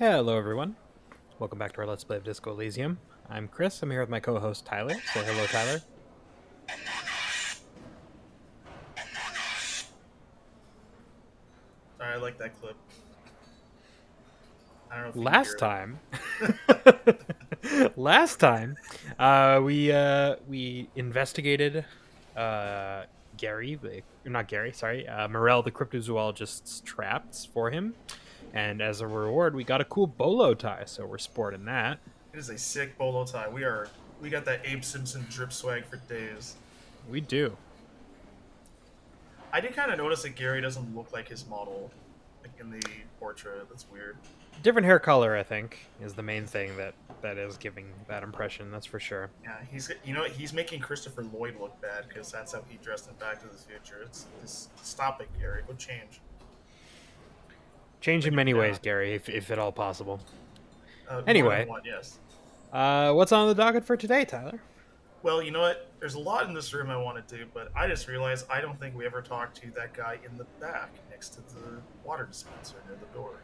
Hello, everyone. Welcome back to our Let's Play of Disco Elysium. I'm Chris. I'm here with my co-host Tyler. Say hello, Tyler. I like that clip. I don't know if you can Last hear time, last time, we investigated Gary, not Gary, sorry, Morel, the cryptozoologist's traps for him, and as a reward, we got a cool bolo tie. So we're sporting that. it. It is a sick bolo tie. We got that Abe Simpson drip swag for days. We do. I did kind of notice that Gary doesn't look like his model, like in the portrait. That's weird. Different hair color, I think, is the main thing that is giving that impression. That's for sure. Yeah, he's making Christopher Lloyd look bad because that's how he dressed in Back to the Future. It's stop it, Gary. Go change. Change But in many yeah, ways, Gary, if at all possible. more than Anyway, one, yes. what's on the docket for today, Tyler? Well, you know what? There's a lot in this room I want to do, but I just realized I don't think we ever talked to that guy in the back next to the water dispenser near the door.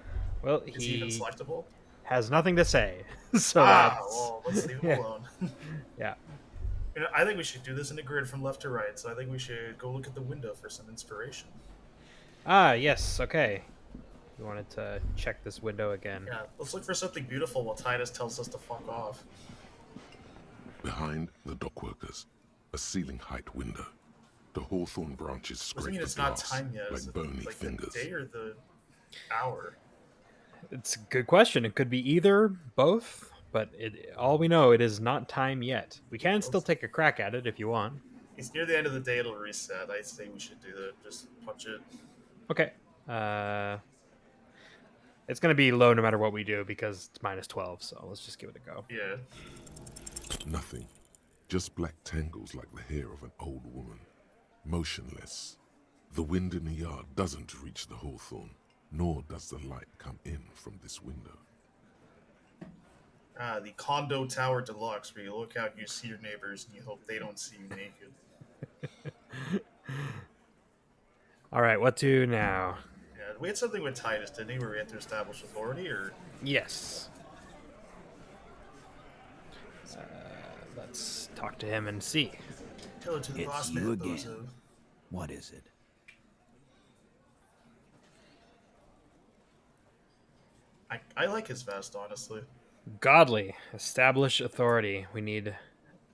Well, Is he even he selectable? has nothing to say, so Ah, that's well, let's leave him yeah, alone. yeah. I think we should do this in a grid from left to right, so I think we should go look at the window for some inspiration. Ah, yes, okay. We wanted to check this window again. Yeah, let's look for something beautiful while Titus tells us to fuck off. Behind the dockworkers, a ceiling height window. The hawthorn branches Doesn't scrape mean the it's not glass time yet. Is like it bony like fingers. the day or the hour? It's a good question. It could be either, both, but all we know, it is not time yet. We can still take a crack at it if you want. It's near the end of the day. It'll reset. I say we should do that. Just punch it. Okay. It's going to be low no matter what we do because it's minus 12, so let's just give it a go. Yeah. Nothing. Just black tangles like the hair of an old woman. Motionless. The wind in the yard doesn't reach the hawthorn, nor does the light come in from this window. Ah, the condo tower deluxe, where you look out and you see your neighbors and you hope they don't see you naked. All right, what to now? Yeah, we had something with Titus, didn't we? Where we had to establish authority, or Yes. Let's talk to him and see. tell it to the It's boss you man, again. bozo. What is it? I like his vest, honestly. Godly. Establish authority. We need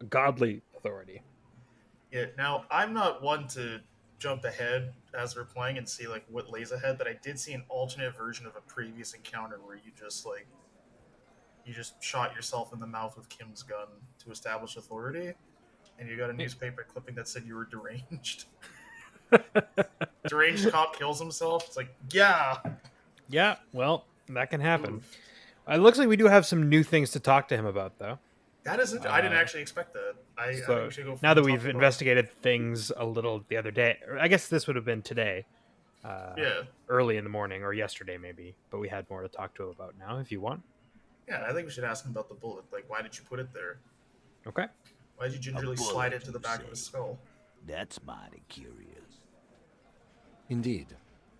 godly authority. Yeah. Now, I'm not one to jump ahead as we're playing and see like what lays ahead, but I did see an alternate version of a previous encounter where you just shot yourself in the mouth with Kim's gun to establish authority, and you got a newspaper clipping that said you were deranged. Deranged cop kills himself. It's like, yeah. Yeah, well, that can happen. Oof. It looks like we do have some new things to talk to him about, though. That isn't. I didn't actually expect that. I think So we should go. now that talk we've to Bob. investigated things a little the other day, or I guess this would have been today, Yeah, early in the morning, or yesterday maybe, but we had more to talk to him about now if you want. yeah. I think we should ask him about the bullet. Like, why did you put it there? Okay. Why did you gingerly bullet, slide it to the you back say? of his skull? That's mighty curious. Indeed.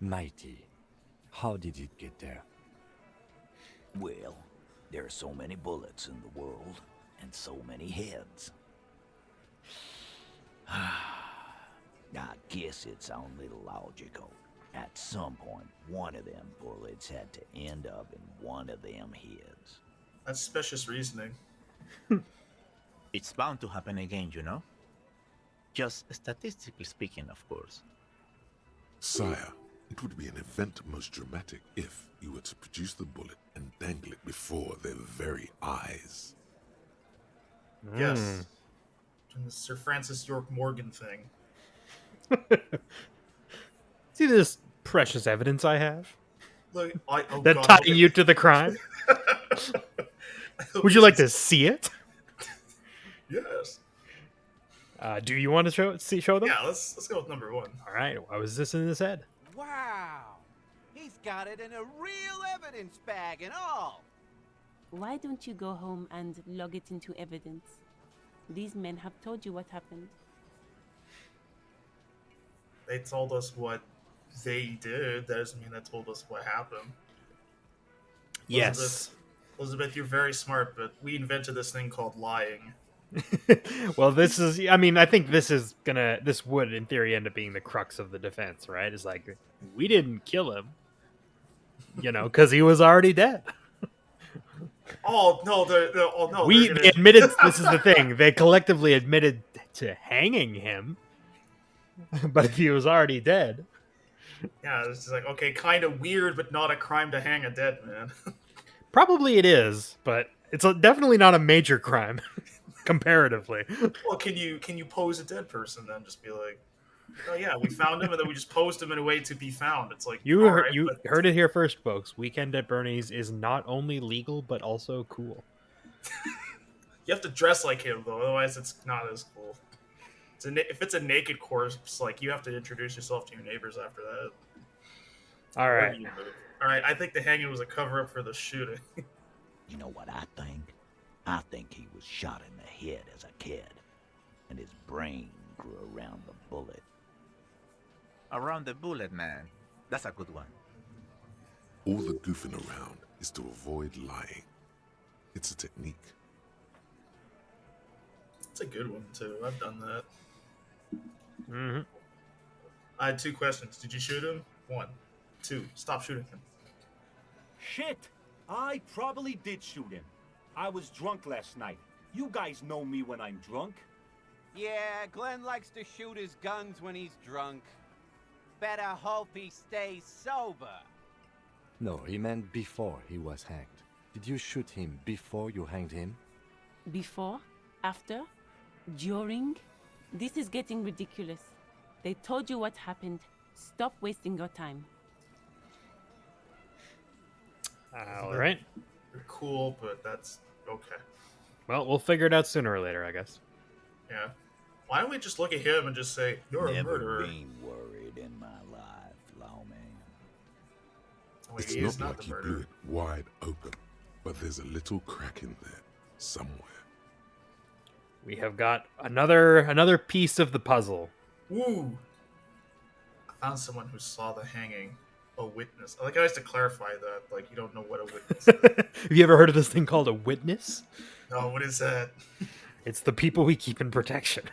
Mighty. How did it get there? Well, there are so many bullets in the world, and so many heads. I guess it sounds a little logical. At some point, one of them bullets had to end up in one of them heads. That's suspicious reasoning. It's bound to happen again, you know? Just statistically speaking, of course. Sire, it would be an event most dramatic if you were to produce the bullet and dangle it before their very eyes. Yes. And the Sir Francis York Morgan thing. See this precious evidence I have Look, oh that God, tying okay. you to the crime. Would you like to see it? Yes. Do you want to show them? Yeah. Let's go with number one. All right. Why was this in his head? Wow! He's got it in a real evidence bag and all! Why don't you go home and log it into evidence? These men have told you what happened. They told us what they did. That doesn't mean they told us what happened. Yes. Elizabeth, you're very smart, but we invented this thing called lying. Well, this is. I mean, I think this is gonna. This would, in theory, end up being the crux of the defense, right? It's like we didn't kill him, because he was already dead. Oh no, oh no, they're They gonna. admitted. This is the thing. They collectively admitted to hanging him, but if he was already dead, Yeah, it's just like, okay, kind of weird, but not a crime to hang a dead man. probably it is. But it's definitely not a major crime, comparatively. Well, can you pose a dead person then? Just be like, oh yeah, we found him, and then we just posed him in a way to be found. It's like, You all heard, right, you but heard it here first, folks. Weekend at Bernie's is not only legal but also cool. you have to dress like him though, otherwise it's not as cool. If it's a naked corpse, like you have to introduce yourself to your neighbors after that. All Wherever right. you live. All right, I think the hanging was a cover up for the shooting. You know what I think? I think he was shot in the head as a kid, and his brain grew around the bullet. Around the bullet, man. That's a good one. All the goofing around is to avoid lying. It's a technique. It's a good one too. I've done that. Mm-hmm. I had 2 questions. Did you shoot him? 1. 2. Stop shooting him. Shit! I probably did shoot him. I was drunk last night. You guys know me when I'm drunk. Yeah, Glenn likes to shoot his guns when he's drunk. Better hope he stays sober. No, he meant before he was hanged. Did you shoot him before you hanged him? Before? After? During? This is getting ridiculous. They told you what happened. Stop wasting your time. All right. You're cool, but that's okay. Well, we'll figure it out sooner or later, I guess. Yeah. Why don't we just look at him and just say, you're a Never murderer? been worried in my life, lawman. Wait, It's he is not not like the he blew murderer. it wide open, but there's a little crack in there somewhere. We have got another piece of the puzzle. Woo! I found someone who saw the hanging. A witness. I like how I has to clarify that. Like, you don't know what a witness is. Have you ever heard of this thing called a witness? No, what is that? It's the people we keep in protection.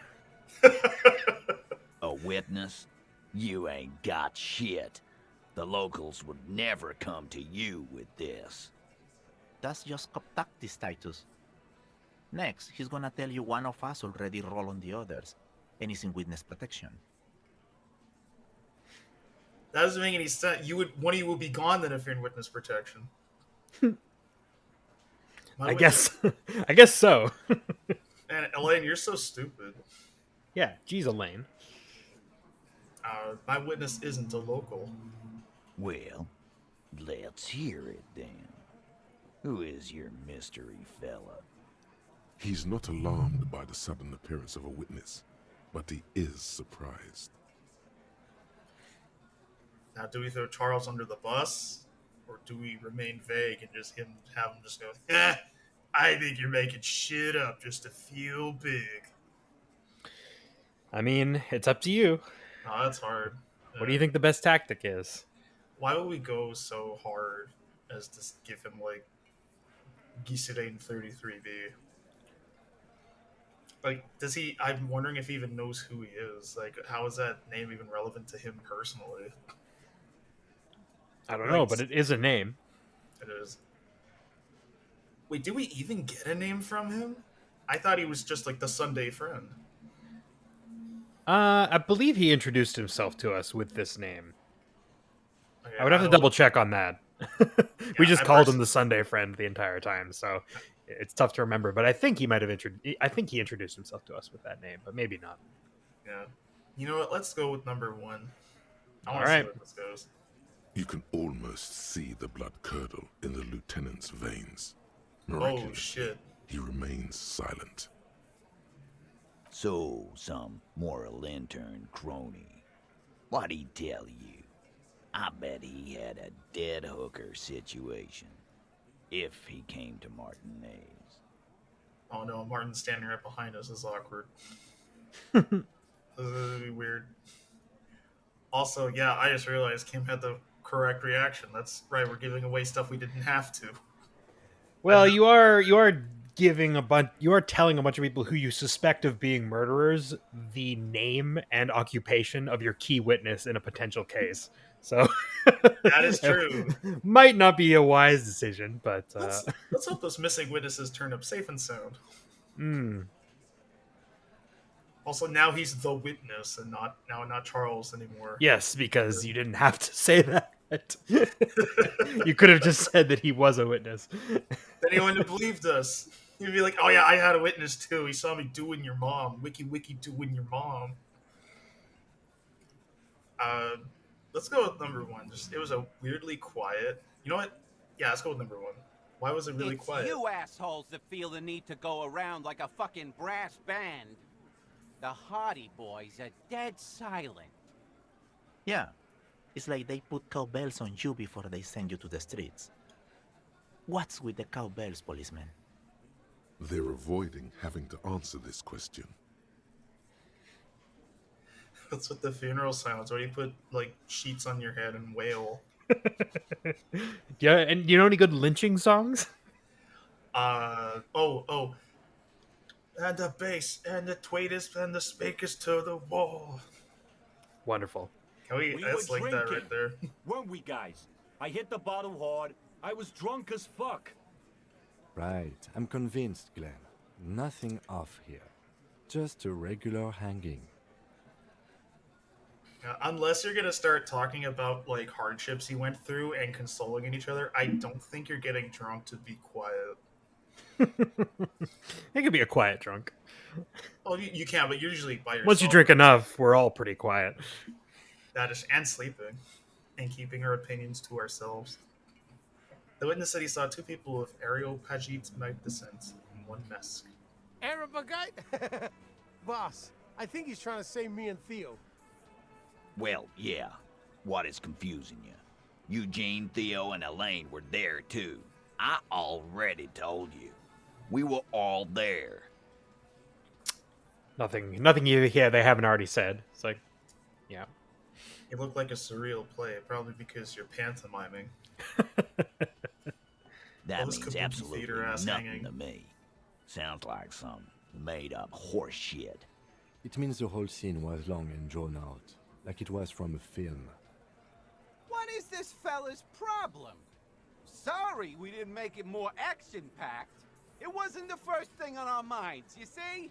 A witness? You ain't got shit. The locals would never come to you with this. That's just contactee status. Next, he's gonna tell you one of us already rolled on the others, and is in witness protection. That doesn't make any sense. One of you would be gone then if you're in witness protection. I guess so. Man, Elaine, you're so stupid. Yeah, geez, Elaine. My witness isn't a local. Well, let's hear it then. Who is your mystery fella? He's not alarmed by the sudden appearance of a witness, but he is surprised. Now, do we throw Charles under the bus, or do we remain vague and just have him just go, I think you're making shit up just to feel big. I mean, it's up to you. Oh, that's hard. What do you think the best tactic is? Why would we go so hard as to give him, like, Giserain 33B? Like, does he... I'm wondering if he even knows who he is. Like, how is that name even relevant to him personally? I don't know, but it is a name. It is. Wait, did we even get a name from him? I thought he was just, like, the Sunday friend. I believe he introduced himself to us with this name. Okay, I would have to don't- double check on that. We just I called him the Sunday friend the entire time, so it's tough to remember. But I think he might have he introduced himself to us with that name, but maybe not. Yeah. You know what? Let's go with number 1. I want All to right. see where this goes. You can almost see the blood curdle in the lieutenant's veins. Oh, Miraculously, shit. he remains silent. So, some moral intern crony. What'd he tell you? I bet he had a dead hooker situation. If he came to Martinez. Oh no, Martin's standing right behind us. This is awkward. This is gonna be weird. Also, yeah, I just realized Kim had the correct reaction. That's right. We're giving away stuff we didn't have to. Well, you are giving a bunch. You are telling a bunch of people who you suspect of being murderers the name and occupation of your key witness in a potential case. So That is true. might not be a wise decision, but Let's hope those missing witnesses turn up safe and sound. Also, now he's the witness and not Charles anymore. Yes, because you didn't have to say that. You could have just said that he was a witness. Then he wouldn't have believed us. He'd be like, "Oh yeah, I had a witness too. He saw me doing your mom. Wiki wiki doing your mom." Let's go with number one. It was a weirdly quiet. You know what? Yeah, let's go with number one. Why was it really It's quiet? you assholes that feel the need to go around like a fucking brass band. The Hardie boys are dead silent. Yeah. It's like they put cowbells on you before they send you to the streets. What's with the cowbells, policeman? They're avoiding having to answer this question. That's what the funeral sounds. Where you put like sheets on your head and wail. Yeah, and you know any good lynching songs? Oh. And the bass, and the tweeters, and the speakers to the wall. Wonderful. Can we? We That's were like that drinking, right there. weren't we, guys? I hit the bottle hard. I was drunk as fuck. Right, I'm convinced, Glenn. Nothing off here. Just a regular hanging. Unless you're gonna start talking about like hardships he went through and consoling in each other, I don't think you're getting drunk to be quiet. It could be a quiet drunk. Oh, you can, but you're usually by yourself. Once you drink enough, we're all pretty quiet. That is, and sleeping, and keeping our opinions to ourselves. The witness said he saw two people with Areopagite descent in one mask. Arabagite? Boss, I think he's trying to say me and Theo. Well, yeah. What is confusing you? Eugene, Theo, and Elaine were there too. I already told you. We were all there. Nothing they haven't already said. It's like, yeah. It looked like a surreal play, probably because you're pantomiming. That Those means kabuki absolutely theater ass nothing hanging. to me. Sounds like some made-up horse shit. It means the whole scene was long and drawn out, like it was from a film. What is this fella's problem? Sorry we didn't make it more action-packed. It wasn't the first thing on our minds, you see?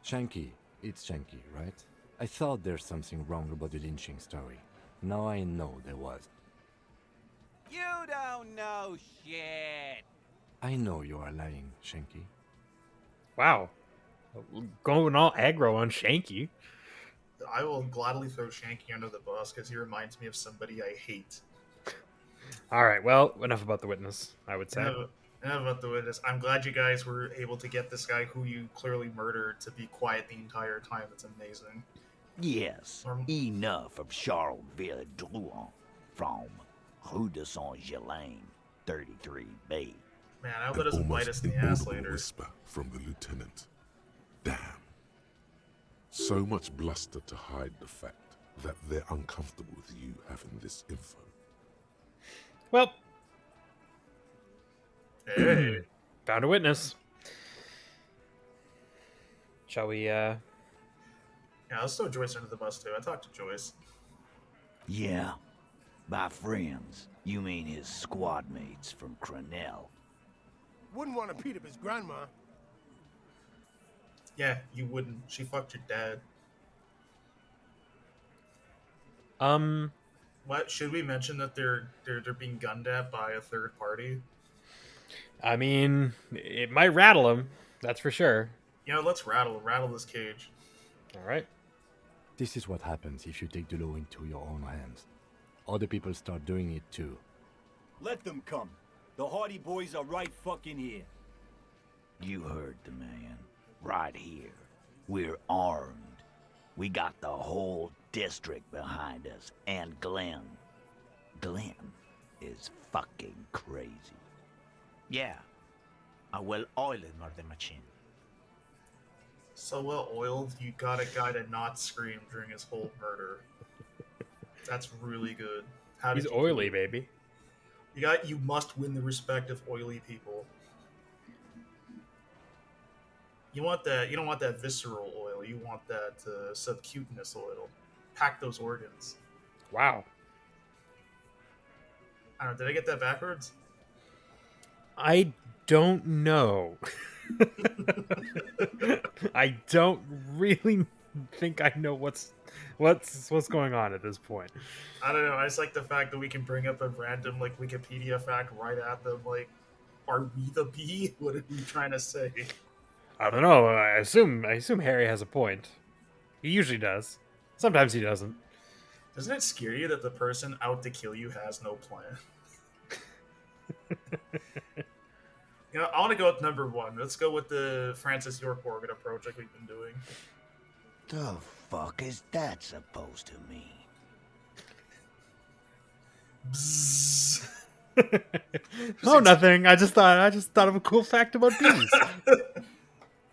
Shanky, it's Shanky, right? I thought there's something wrong about the lynching story. Now I know there was. You don't know shit. I know you are lying, Shanky. Wow. Going all aggro on Shanky. I will gladly throw Shanky under the bus because he reminds me of somebody I hate. All right, well, enough about the witness, I would say. Enough about the witness. I'm glad you guys were able to get this guy who you clearly murdered to be quiet the entire time. That's amazing. Yes, enough of Charleville Drouin from Rue de Saint-Gelain, 33B. Man, I hope that doesn't bite us in the ass later. Whisper from the lieutenant. Damn. So much bluster to hide the fact that they're uncomfortable with you having this info. Well, Hey. found a witness. Shall we, Yeah, let's throw Joyce under the bus too. I talked to Joyce. Yeah, by friends, you mean his squad mates from Crenell. Wouldn't want to beat up his grandma. Yeah, you wouldn't. She fucked your dad. What should we mention that they're being gunned at by a third party? I mean, it might rattle him, that's for sure. You know, let's rattle this cage. All right. This is what happens if you take the law into your own hands. Other people start doing it too. Let them come. The Hardie boys are right fucking here. You heard the man. Right here. We're armed. We got the whole district behind us. And Glenn. Glenn is fucking crazy. Yeah. A well-oiled murder machine. So well oiled, you got a guy to not scream during his whole murder. That's really good. How He's did you oily, do? baby. You must win the respect of oily people. You want that. You don't want that visceral oil. You want that subcutaneous oil. Pack those organs. Wow. I don't know. Did I get that backwards? I don't know. I don't really think I know what's going on at this point. I don't know. I just like the fact that we can bring up a random like Wikipedia fact right at them. Like, are we the bee? What are we trying to say? I don't know. I assume Harry has a point. He usually does. Sometimes he doesn't. Doesn't it scare you that the person out to kill you has no plan? I want to go with number one. Let's go with the Francis York Morgan approach like we've been doing. The fuck is that supposed to mean? Bzzz. Oh, nothing. I just thought of a cool fact about bees.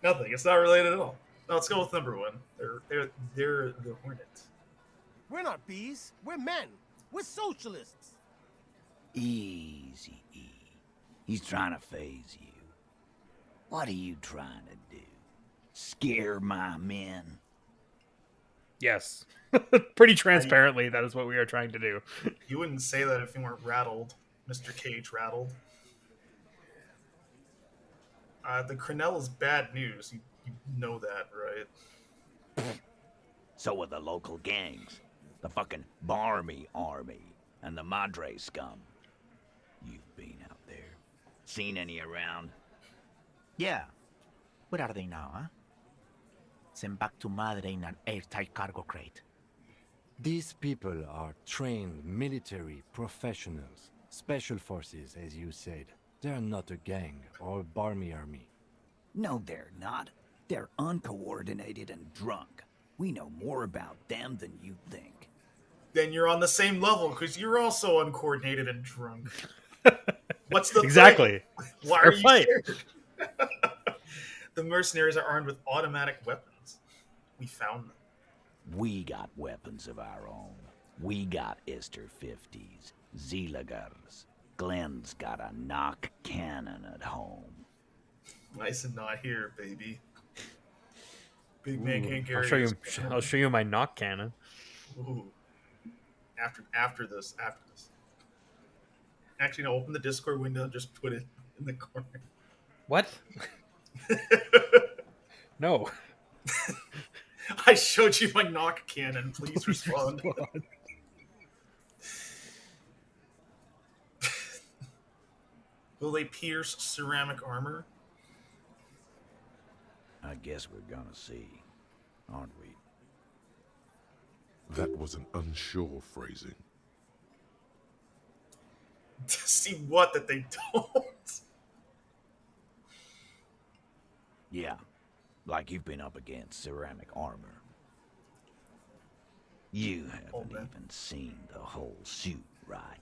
Nothing. It's not related at all. No, let's go with number one. They're the hornet. We're not bees. We're men. We're socialists. Easy, E. He's trying to phase you. What are you trying to do? Scare my men? Yes. Pretty transparently, that is what we are trying to do. You wouldn't say that if you weren't rattled, Mr. Cage rattled. The Crenell is bad news. You know that, right? So are the local gangs. The fucking Barmy Army and the Madre scum. You've been out there. Seen any around? Yeah. Where are they now, huh? Sent back to Madre in an airtight cargo crate. These people are trained military professionals. Special forces, as you said. They're not a gang or barmy army. No, they're not. They're uncoordinated and drunk. We know more about them than you think. Then you're on the same level because you're also uncoordinated and drunk. What's the Exactly. thing? Why Fair are you fight. scared? The mercenaries are armed with automatic weapons. We found them. We got weapons of our own. We got Ister 50s, Zeelagers. Glenn's got a knock cannon at home. Nice and not here, baby. Big man can't carry. I'll show you my knock cannon. Ooh. After this. Actually, no. Open the Discord window and just put it in the corner. What? No. I showed you my knock cannon. Please respond. Will they pierce ceramic armor? I guess we're gonna see, aren't we? That was an unsure phrasing. See what? That they don't? Yeah, like you've been up against ceramic armor. You haven't even seen the whole suit, right?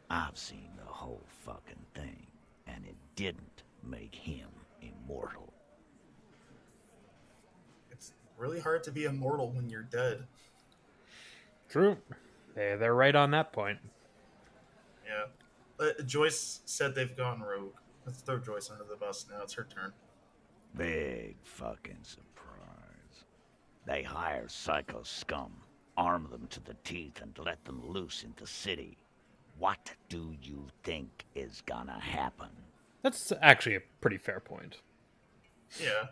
I've seen the whole fucking thing, and it didn't make him immortal. It's really hard to be immortal when you're dead. True. They're right on that point. Yeah. Joyce said they've gone rogue. Let's throw Joyce under the bus now. It's her turn. Big fucking surprise. They hire psycho scum, arm them to the teeth, and let them loose in the city. What do you think is gonna happen? That's actually a pretty fair point. Yeah.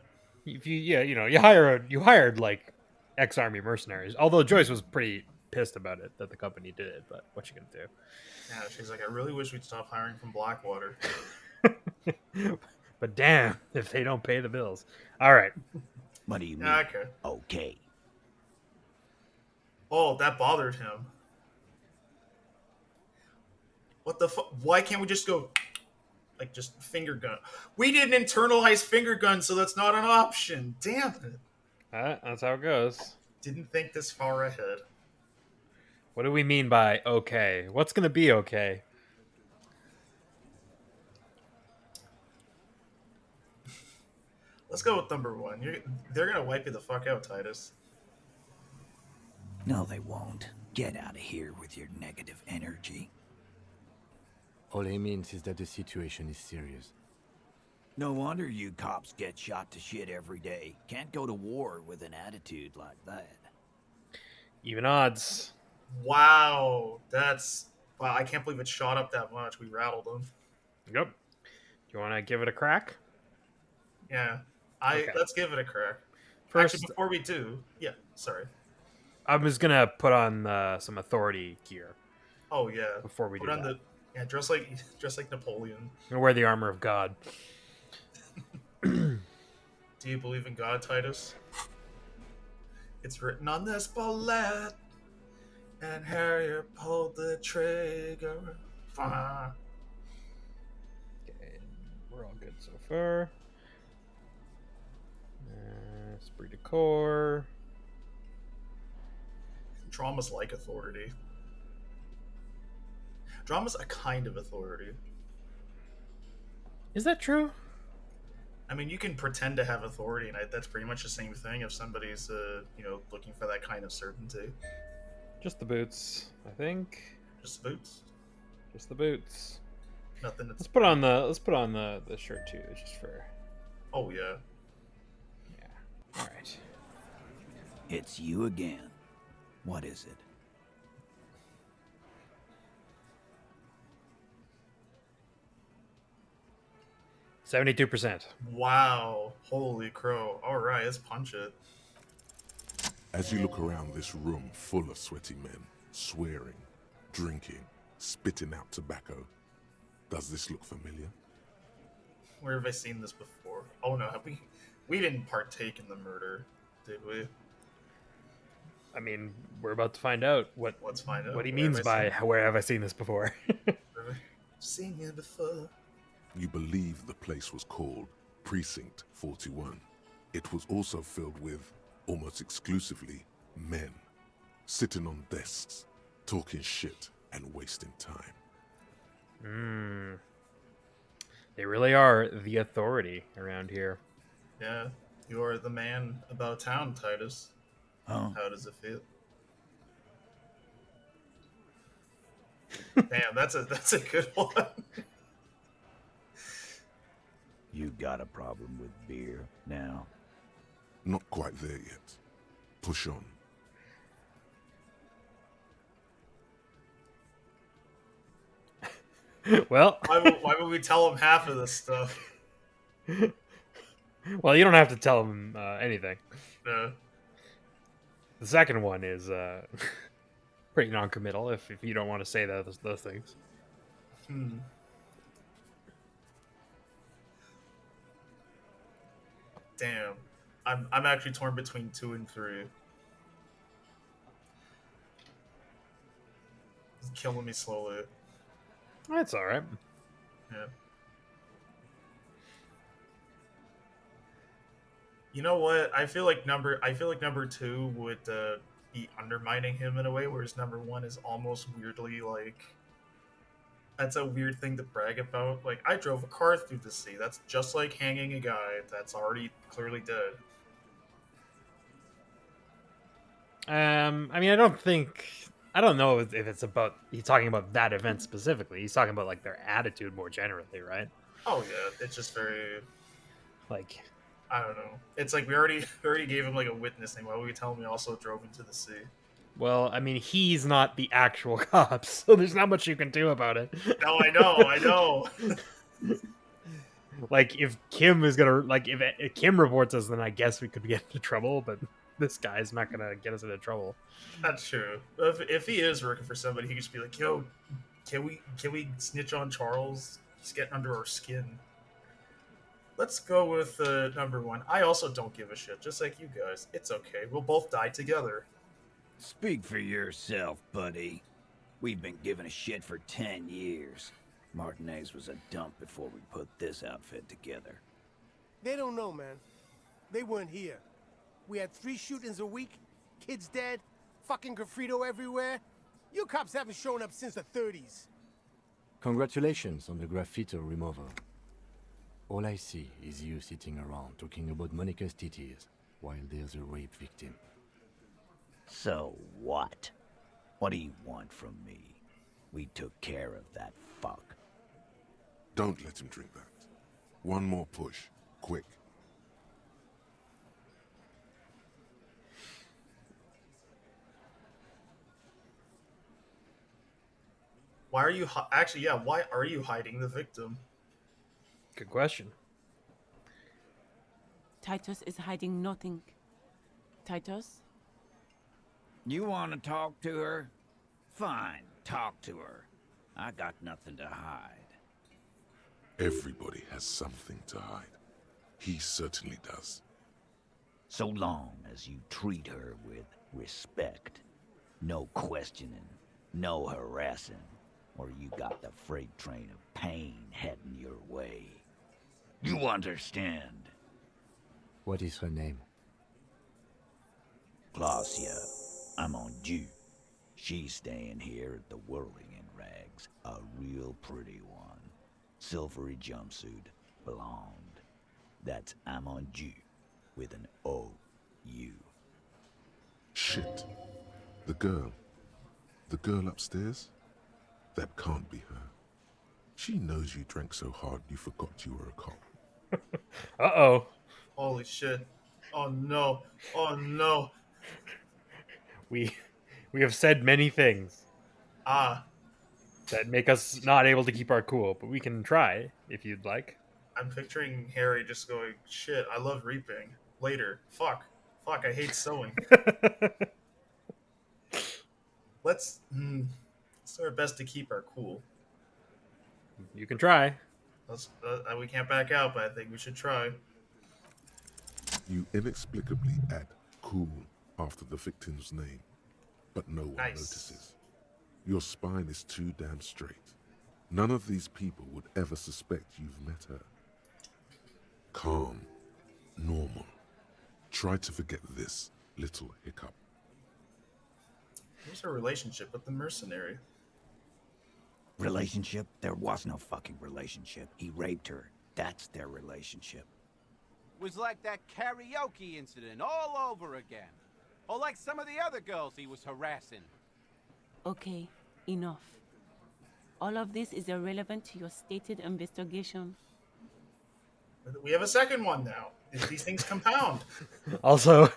If you hired like ex-army mercenaries. Although Joyce was pretty pissed about it that the company did it, but what you gonna do? Yeah, she's like, I really wish we'd stop hiring from Blackwater. But damn, if they don't pay the bills. All right. What do you mean? Okay. Okay. Oh, that bothered him. What the fuck? Why can't we just go, like, just finger gun? We didn't internalize finger gun, so that's not an option. Damn it. That's how it goes. Didn't think this far ahead. What do we mean by okay? What's gonna be okay? Let's go with number one. They're gonna wipe you the fuck out, Titus. No, they won't. Get out of here with your negative energy. All he means is that the situation is serious. No wonder you cops get shot to shit every day. Can't go to war with an attitude like that. Even odds. Wow, wow. I can't believe it shot up that much. We rattled them. Yep. Do you want to give it a crack? Yeah, Okay. let's give it a crack. First, Actually, before we do, yeah, sorry. I was gonna put on some authority gear Oh yeah, before we put do on that. dress like Napoleon. I'm gonna wear the armor of God. Do you believe in God, Titus? It's written on this bullet, and Harrier pulled the trigger. Okay, we're all good so far. Esprit de corps. Drama's like authority. Drama's a kind of authority. Is that true? I mean, you can pretend to have authority, and that's pretty much the same thing if somebody's, looking for that kind of certainty. Just the boots, I think. Just the boots. Just the boots. Nothing. Let's put on the shirt too, just for. Oh yeah. Yeah. All right. It's you again. What is it? %72%. Wow. Holy crow. All right, let's punch it. As you look around this room full of sweaty men, swearing, drinking, spitting out tobacco, does this look familiar? Where have I seen this before? Oh no, we didn't partake in the murder, did we? I mean, we're about to find out Let's find out. what he Where have means I by seen where have I seen this before. seen it before? You believe the place was called Precinct 41. It was also filled with, almost exclusively, men, sitting on desks, talking shit and wasting time. They really are the authority around here. Yeah, you are the man about town, Titus. Oh. How does it feel? Damn, that's a good one. You got a problem with beer now? Not quite there yet. Push on. Well, Why would we tell him half of this stuff? well, you don't have to tell him anything. No. The second one is pretty non-committal if you don't want to say those things. Damn. I'm actually torn between 2 and 3. It's killing me slowly. That's all right. Yeah. You know what? I feel like number 2 would be undermining him in a way, whereas number 1 is almost weirdly like. That's a weird thing to brag about. Like, I drove a car through the sea. That's just like hanging a guy that's already clearly dead. I mean, I don't know if it's about he's talking about that event specifically. He's talking about like their attitude more generally, right? Oh yeah, it's just very like I don't know. It's like we already gave him like a witness thing. Why would we tell him we also drove into the sea? Well, I mean, he's not the actual cops, so there's not much you can do about it. No, I know. Like, if Kim is gonna if Kim reports us, then I guess we could get into trouble. But this guy's not gonna get us into trouble. That's true. If he is working for somebody, he could just be like, "Yo, can we snitch on Charles? He's getting under our skin." Let's go with number 1. I also don't give a shit, just like you guys. It's okay. We'll both die together. Speak for yourself, buddy. We've been giving a shit for 10 years. Martinez was a dump before we put this outfit together. They don't know, man. They weren't here. We had 3 shootings a week, kids dead, fucking graffito everywhere. You cops haven't shown up since the 30s. Congratulations on the graffito removal. All I see is you sitting around talking about Monica's titties while there's a rape victim. So what? What do you want from me? We took care of that fuck. Don't let him drink that. One more push. Quick. Why are you actually? Yeah, why are you hiding the victim? Good question. Titus is hiding nothing. Titus? You want to talk to her? Fine, talk to her. I got nothing to hide. Everybody has something to hide. He certainly does. So long as you treat her with respect. No questioning, no harassing, or you got the freight train of pain heading your way. You understand? What is her name? Glacia, I'm on due. She's staying here at the Whirling in Rags, a real pretty one. Silvery jumpsuit, blonde. That's I'm on due, with an O-U. Shit. The girl. The girl upstairs? That can't be her. She knows you drank so hard you forgot you were a cop. Uh-oh. Holy shit! Oh no! Oh no! We have said many things Ah, that make us not able to keep our cool, but we can try if you'd like. I'm picturing Harry just going, "Shit, I love reaping." Later, fuck, I hate sewing. Let's do our best to keep our cool. You can try. We can't back out, but I think we should try. You inexplicably add cool after the victim's name, but no one Nice. notices. Your spine is too damn straight. None of these people would ever suspect you've met her. Calm, normal. Try to forget this little hiccup. What's her relationship with the mercenary? Relationship? There was no fucking relationship. He raped her. That's their relationship. Was like that karaoke incident all over again. Or like some of the other girls he was harassing. Okay, enough. All of this is irrelevant to your stated investigation. We have a second one now. These things compound. Also,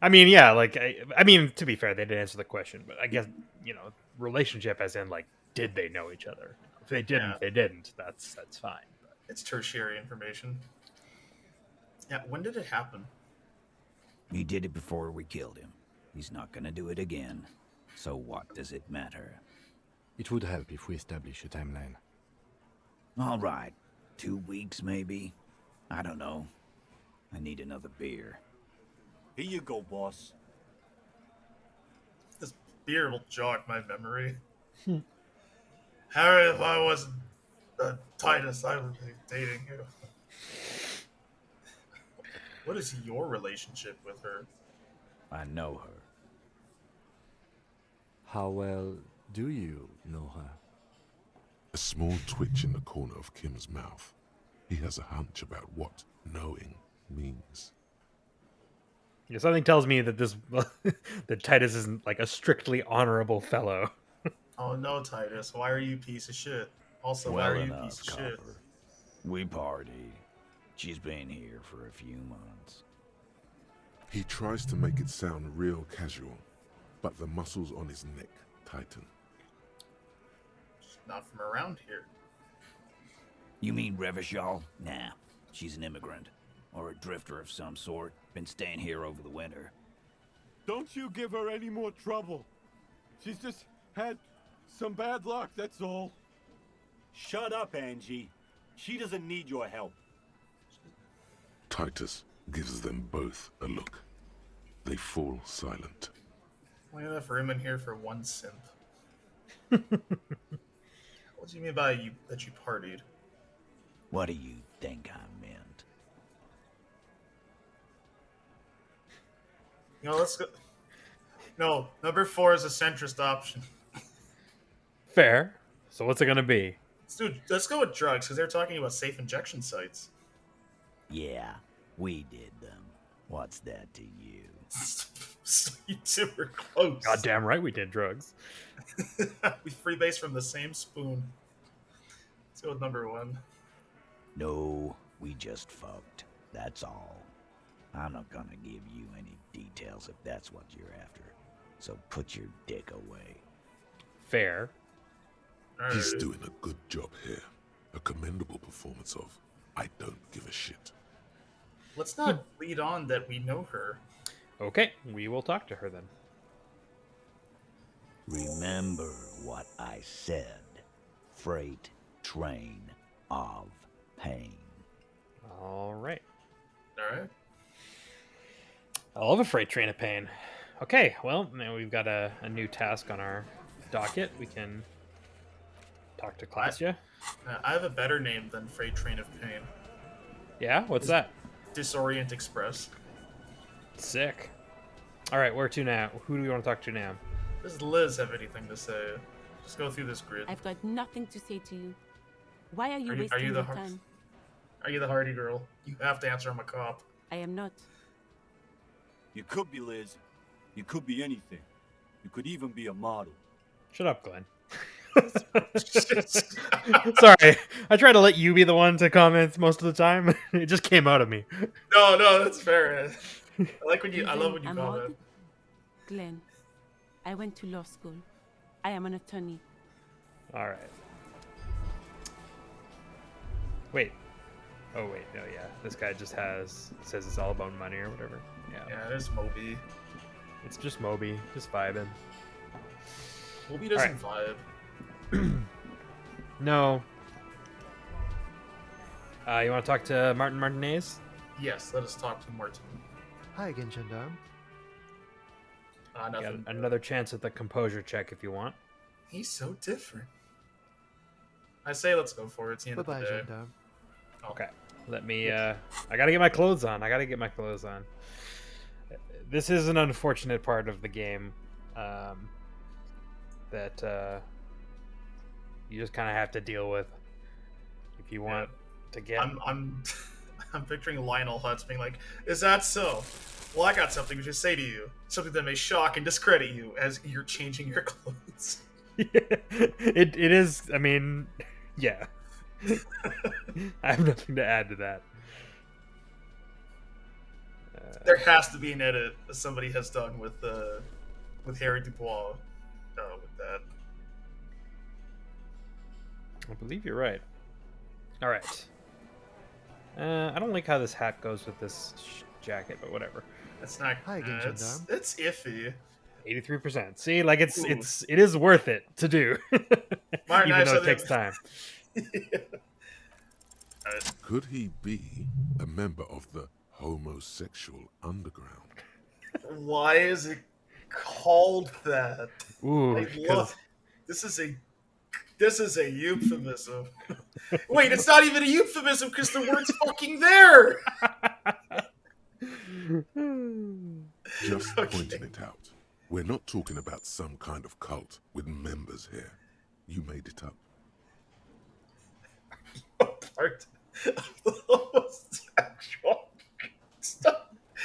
I mean, yeah, like, I mean, to be fair, they didn't answer the question, but I guess, relationship as in, like, did they know each other? If they didn't, Yeah. they didn't. That's fine. But It's tertiary information. Yeah, when did it happen? He did it before we killed him. He's not gonna do it again. So what does it matter? It would help if we establish a timeline. All right. 2 weeks, maybe? I don't know. I need another beer. Here you go, boss. This beer will jog my memory. Harry, if I wasn't Titus, I would be dating you. What is your relationship with her? I know her. How well do you know her? A small twitch in the corner of Kim's mouth. He has a hunch about what knowing means. yeah, something tells me that that Titus isn't like a strictly honorable fellow. Oh no, Titus, why are you a piece of shit? Also, why Well are you a enough, piece of shit? Copper. We partied. She's been here for a few months. He tries to make it sound real casual, but the muscles on his neck tighten. She's not from around here. You mean Revachol? Nah, she's an immigrant. Or a drifter of some sort. Been staying here over the winter. Don't you give her any more trouble. She's just had some bad luck, that's all. Shut up, Angie. She doesn't need your help. Titus gives them both a look. They fall silent. We have enough room in here for one simp. What do you mean by that you partied? What do you think I meant? Let's go. No, number 4 is a centrist option. Fair. So what's it gonna be? Let's go with drugs, because they're talking about safe injection sites. Yeah, we did them. What's that to you? You two were close. Goddamn right we did drugs. We freebase from the same spoon. Let's go with number 1. No, we just fucked. That's all. I'm not gonna give you any details if that's what you're after. So put your dick away. Fair. He's doing a good job here. A commendable performance of I don't give a shit. Let's not lead on that we know her. Okay, we will talk to her then. Remember what I said. Freight train of pain. All right. All right. I love a freight train of pain. Okay, well, now we've got a new task on our docket. We can talk to Klasya. I have a better name than Freight Train of Pain. Yeah? What's that? Disorient Express. Sick. All right, where to now? Who do we want to talk to now? Does Liz have anything to say? Just go through this grid. I've got nothing to say to you. Why are you Are wasting you your the time? Are you the Hardie girl? You have to answer. I'm a cop. I am not. You could be Liz. You could be anything. You could even be a model. Shut up, Glenn. Sorry, I try to let you be the one to comment most of the time. It just came out of me. No, that's fair. I like when you. I love when you I'm comment. odd. Glenn, I went to law school. I am an attorney. All right. Wait. Oh wait, no, yeah. This guy just says it's all about money or whatever. Yeah. Yeah, it is Moby. It's just Moby, just vibing. Moby doesn't vibe. No. You want to talk to Martin Martinez? Yes, let us talk to Martin. Hi again, Gendarme. Nothing. Got another chance at the composure check if you want. He's so different. I say let's go for it. It's the end Bye-bye, of the day. Gendarme. Okay. Let me, I gotta get my clothes on. This is an unfortunate part of the game. That, you just kind of have to deal with if you want to get... I'm picturing Lionel Hutz being like, is that so? Well, I got something to say to you. Something that may shock and discredit you as you're changing your clothes. It is, I mean, yeah. I have nothing to add to that. There has to be an edit that somebody has done with Harry Dubois with that. I believe you're right. All right. I don't like how this hat goes with this jacket, but whatever. It's not. Hi again, Gendarme. It's iffy. 83%. See, like it is worth it to do, Martin, even though it takes time. Could he be a member of the homosexual underground? Why is it called that? Ooh, this is a euphemism. Wait, it's not even a euphemism because the word's fucking there. Just pointing it out. We're not talking about some kind of cult with members here. You made it up. Part of the homosexual.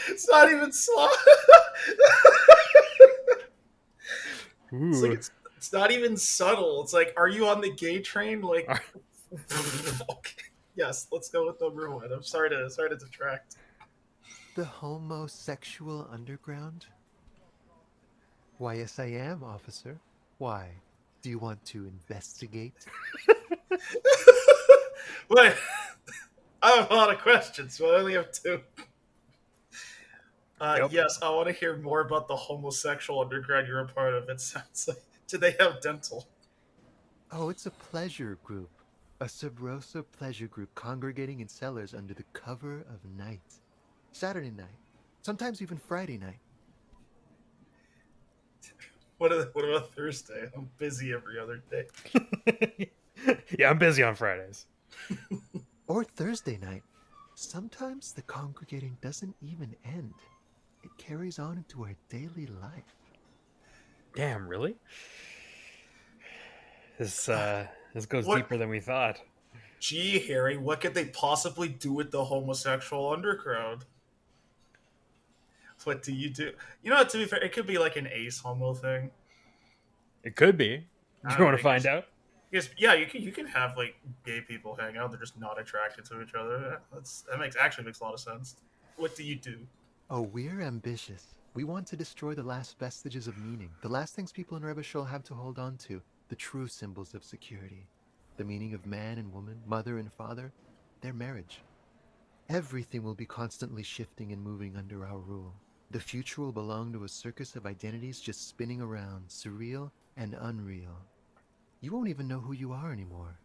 It's not even it's like it's not even subtle. It's like, are you on the gay train? Like, okay. Yes, let's go with number 1. I'm sorry to detract. The homosexual underground? Why, yes, I am, officer. Why? Do you want to investigate? Wait, I have a lot of questions, but I only have 2. Yep. Yes, I want to hear more about the homosexual underground you're a part of. It sounds like, do they have dental? Oh, it's a pleasure group. A sub rosa pleasure group congregating in cellars under the cover of night. Saturday night. Sometimes even Friday night. What about Thursday? I'm busy every other day. Yeah, I'm busy on Fridays. Or Thursday night. Sometimes the congregating doesn't even end. It carries on into our daily life. Damn, really? This goes deeper than we thought. Gee, Harry, what could they possibly do with the homosexual underground? What do you do? You know what? To be fair, it could be like an ace homo thing. It could be. I Do you don't want know. to find out? Yes, yeah, you can have like gay people hang out. They're just not attracted to each other. Yeah, that makes a lot of sense. What do you do? Oh, we're ambitious. We want to destroy the last vestiges of meaning, the last things people in Revachol have to hold on to, the true symbols of security. The meaning of man and woman, mother and father, their marriage. Everything will be constantly shifting and moving under our rule. The future will belong to a circus of identities just spinning around, surreal and unreal. You won't even know who you are anymore.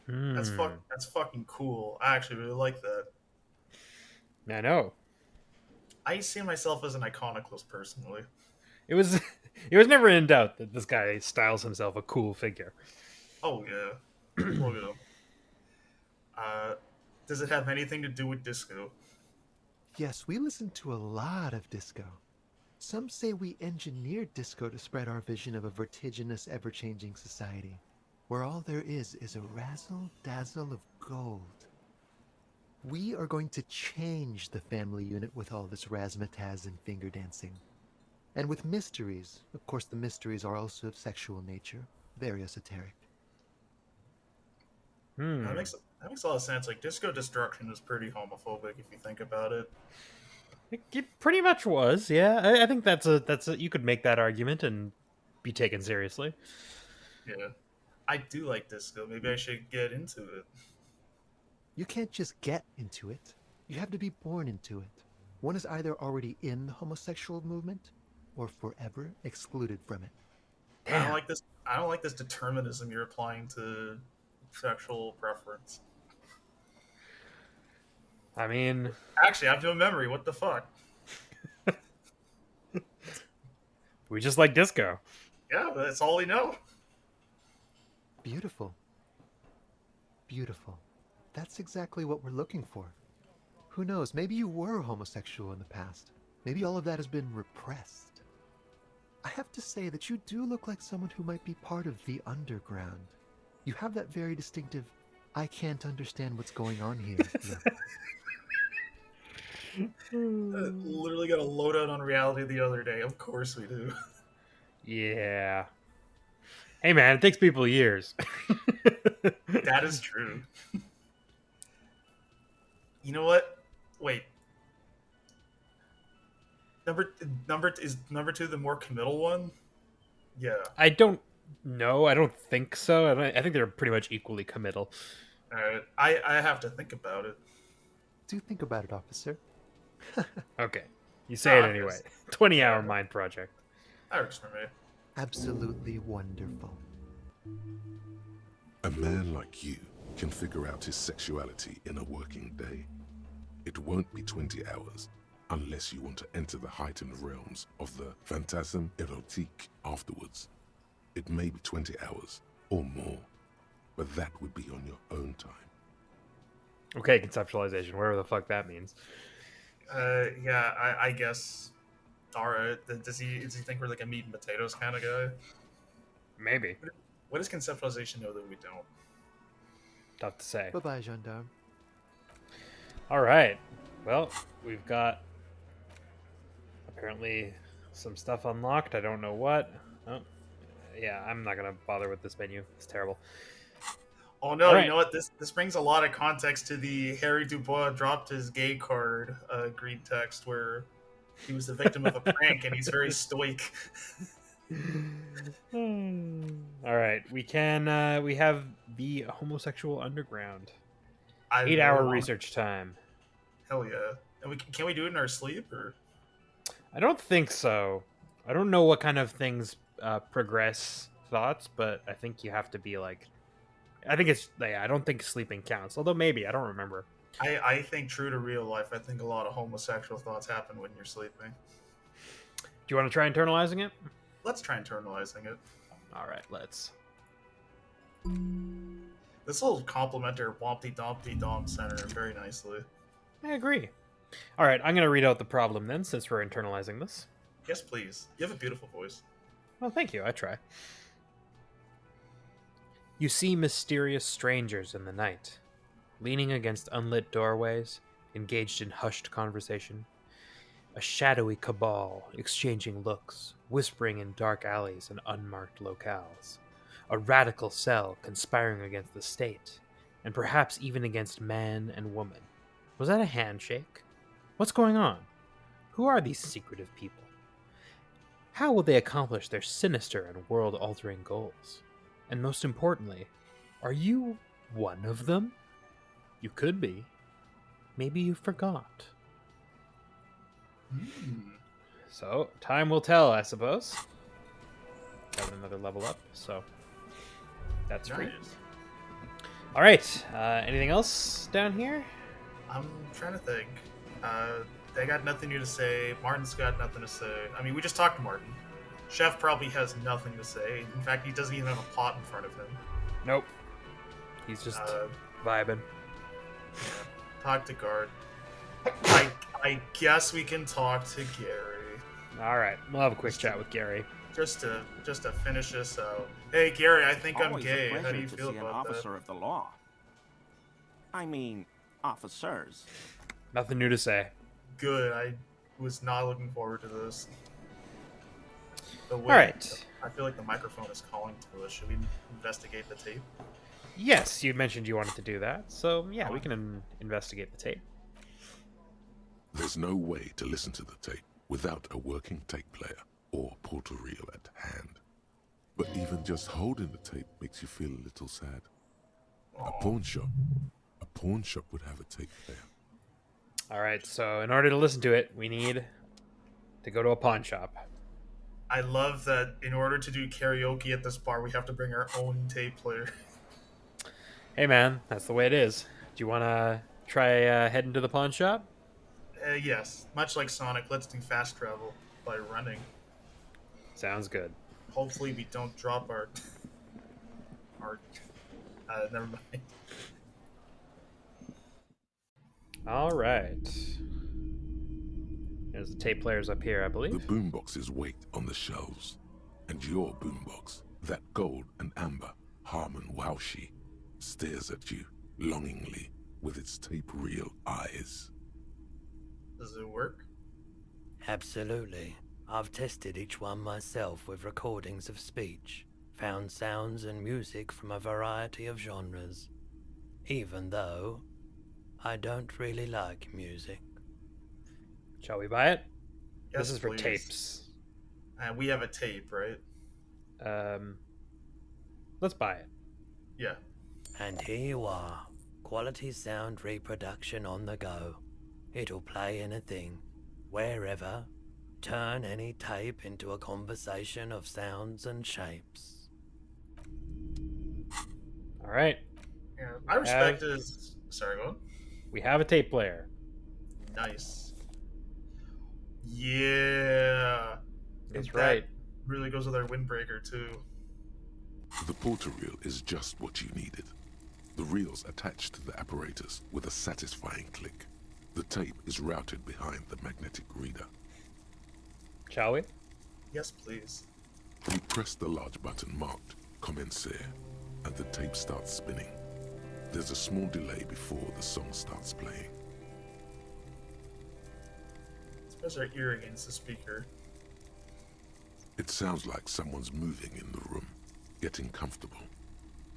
That's fucking cool. I actually really like that. I know. I see myself as an iconoclast personally. It was it was never in doubt that this guy styles himself a cool figure. Oh yeah. Look at him. Does it have anything to do with disco? Yes, we listen to a lot of disco. Some say we engineered disco to spread our vision of a vertiginous, ever-changing society, where all there is a razzle-dazzle of gold. We are going to change the family unit with all this razzmatazz and finger dancing. And with mysteries. Of course, the mysteries are also of sexual nature, very esoteric. That makes a lot of sense. Like disco destruction is pretty homophobic if you think about it. It pretty much was, yeah. I think that's a you could make that argument and be taken seriously. Yeah. I do like disco. Maybe I should get into it. You can't just get into it. You have to be born into it. One is either already in the homosexual movement or forever excluded from it. I don't like this. I don't like this determinism you're applying to sexual preference. I mean, actually, I have no memory. What the fuck? We just like disco. Yeah, that's all we know. Beautiful. Beautiful. That's exactly what we're looking for. Who knows, maybe you were homosexual in the past. Maybe all of that has been repressed. I have to say that you do look like someone who might be part of the underground. You have that very distinctive, I can't understand what's going on here look. Literally got a loadout on reality the other day. Of course we do. Yeah. Hey man, it takes people years. That is true. You know what? Wait. Is number 2 the more committal one? Yeah. I don't know. I don't think so. I think they're pretty much equally committal. Alright. I have to think about it. Do think about it, officer. Okay. You say it anyway. 20-hour mind project. That works for me. Absolutely wonderful. A man like you can figure out his sexuality in a working day. It won't be 20 hours unless you want to enter the heightened realms of the phantasme erotique afterwards. It may be 20 hours or more, but that would be on your own time. Okay, conceptualization, whatever the fuck that means. Yeah, I guess. Alright. Does he think we're like a meat and potatoes kind of guy? Maybe. What does conceptualization know that we don't? Tough to say. Bye-bye, gendarme. All right. Well, we've got apparently some stuff unlocked. I don't know what. Oh, yeah, I'm not gonna bother with this menu. It's terrible. Oh no! Right. You know what? This brings a lot of context to the Harry Dubois dropped his gay card green text where he was the victim of a prank and he's very stoic. All right, we can. We have the homosexual underground. 8 really hour want- research time. Hell yeah! And can we do it in our sleep or? I don't think so. I don't know what kind of things progress thoughts, but I think you have to be like. I think it's. Yeah, I don't think sleeping counts. Although maybe I don't remember. I think true to real life, I think a lot of homosexual thoughts happen when you're sleeping. Do you want to try internalizing it? Let's try internalizing it. All right, let's. This will complement our Wompty Dompty Dom Center very nicely. I agree. All right, I'm going to read out the problem then, since we're internalizing this. Yes, please. You have a beautiful voice. Well, thank you. I try. You see mysterious strangers in the night, leaning against unlit doorways, engaged in hushed conversation. A shadowy cabal exchanging looks, whispering in dark alleys and unmarked locales. A radical cell conspiring against the state, and perhaps even against man and woman. Was that a handshake? What's going on? Who are these secretive people? How will they accomplish their sinister and world altering goals? And most importantly, are you one of them? You could be. Maybe you forgot. So, time will tell, I suppose. Got another level up, so that's free. All right. Anything else down here? I'm trying to think. They got nothing new to say. Martin's got nothing to say. I mean, we just talked to Martin. Chef probably has nothing to say. In fact, he doesn't even have a pot in front of him. Nope. He's just vibing. Yeah. Talk to Guard. I guess we can talk to Gary. All right, we'll have a quick chat with Gary. Just to finish this out. Hey Gary, I think I'm Always gay. a How do pleasure you to feel see an about officer that? of the law. I mean, officers. Nothing new to say. Good. I was not looking forward to this. All right. I feel like the microphone is calling to us. Should we investigate the tape? Yes, you mentioned you wanted to do that, so yeah, we can investigate the tape. There's no way to listen to the tape without a working tape player or portal reel at hand. But even just holding the tape makes you feel a little sad. A pawn shop would have a tape player. All right, so in order to listen to it, we need to go to a pawn shop. I love that in order to do karaoke at this bar, we have to bring our own tape player. Hey man, that's the way it is. Do you want to try heading to the pawn shop? Yes, much like Sonic, let's do fast travel by running. Sounds good. Hopefully we don't drop our never mind. All right. There's the tape players up here, I believe. The boomboxes wait on the shelves, and your boombox, that gold and amber Harmon Waushi, stares at you longingly with its tape reel eyes. Does it work? Absolutely. I've tested each one myself with recordings of speech, found sounds and music from a variety of genres. Even though I don't really like music. Shall we buy it? Yes, this is for please. tapes. And we have a tape, right? Let's buy it. Yeah. And here you are. Quality sound reproduction on the go. It'll play anything, wherever. Turn any tape into a conversation of sounds and shapes. All right. Yeah, I respect his... Sorry, go on. We have a tape player. Nice. Yeah. That's And right. That really goes with our windbreaker, too. The portal reel is just what you needed. The reel's attached to the apparatus with a satisfying click. The tape is routed behind the magnetic reader. Shall we? Yes, please. You press the large button marked Commencer, and the tape starts spinning. There's a small delay before the song starts playing. Suppose our ear against the speaker. It sounds like someone's moving in the room, getting comfortable.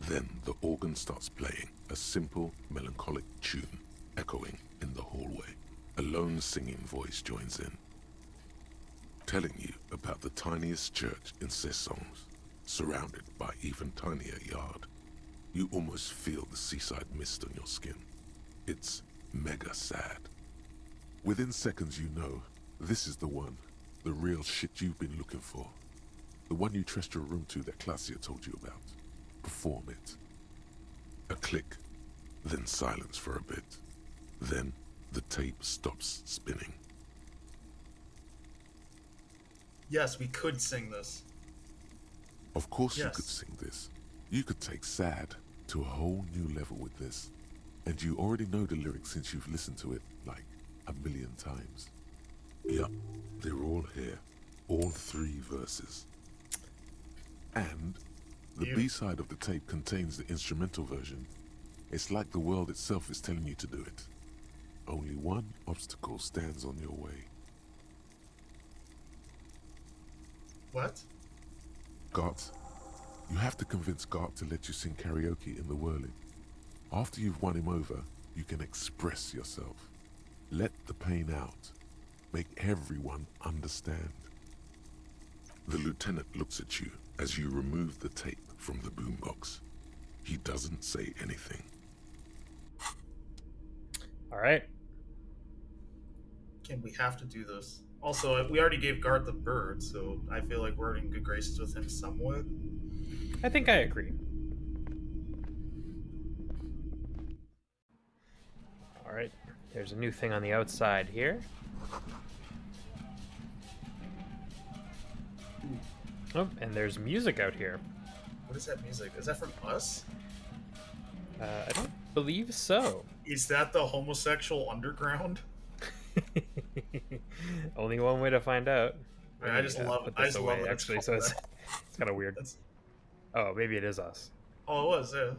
Then the organ starts playing a simple, melancholic tune, echoing in the hallway. A lone singing voice joins in, telling you about the tiniest church in Cessons, surrounded by even tinier yard. You almost feel the seaside mist on your skin. It's mega sad. Within seconds you know, this is the one, the real shit you've been looking for. The one you trust your room to that Claudia told you about. Perform it. A click, then silence for a bit. Then the tape stops spinning. Yes, we could sing this. Of course you Yes. could sing this. You could take sad to a whole new level with this. And you already know the lyrics since you've listened to it like 1,000,000 times. Yup, they're all here. All 3 verses. And the B-side of the tape contains the instrumental version. It's like the world itself is telling you to do it. Only one obstacle stands on your way. What? Gart, you have to convince Gart to let you sing karaoke in the whirling. After you've won him over, you can express yourself. Let the pain out. Make everyone understand. The lieutenant looks at you as you remove the tape from the boombox. He doesn't say anything. All right. Kim, we have to do this. Also, we already gave Guard the bird, so I feel like we're already in good graces with him somewhat. I think I agree. All right. There's a new thing on the outside here. Oh, and there's music out here. What is that music? Is that from us? I don't believe so. Is that the homosexual underground? Only one way to find out. I just love put I this just away, love it. actually, so it's kind of weird. Oh, maybe it is us. Oh, it was, yeah.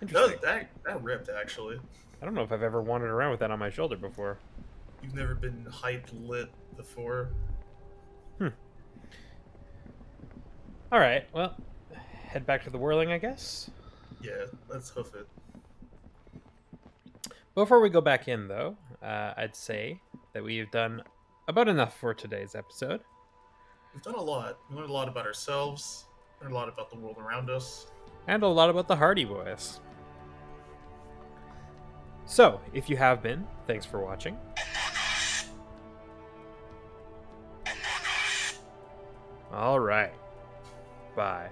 Interesting. That ripped, actually. I don't know if I've ever wandered around with that on my shoulder before. You've never been hype lit before? All right, well, head back to the whirling, I guess. Yeah, let's hoof it. Before we go back in, though, I'd say that we've done about enough for today's episode. We've done a lot. We learned a lot about ourselves, learned a lot about the world around us. And a lot about the Hardie boys. So, if you have been, thanks for watching. All right. Bye.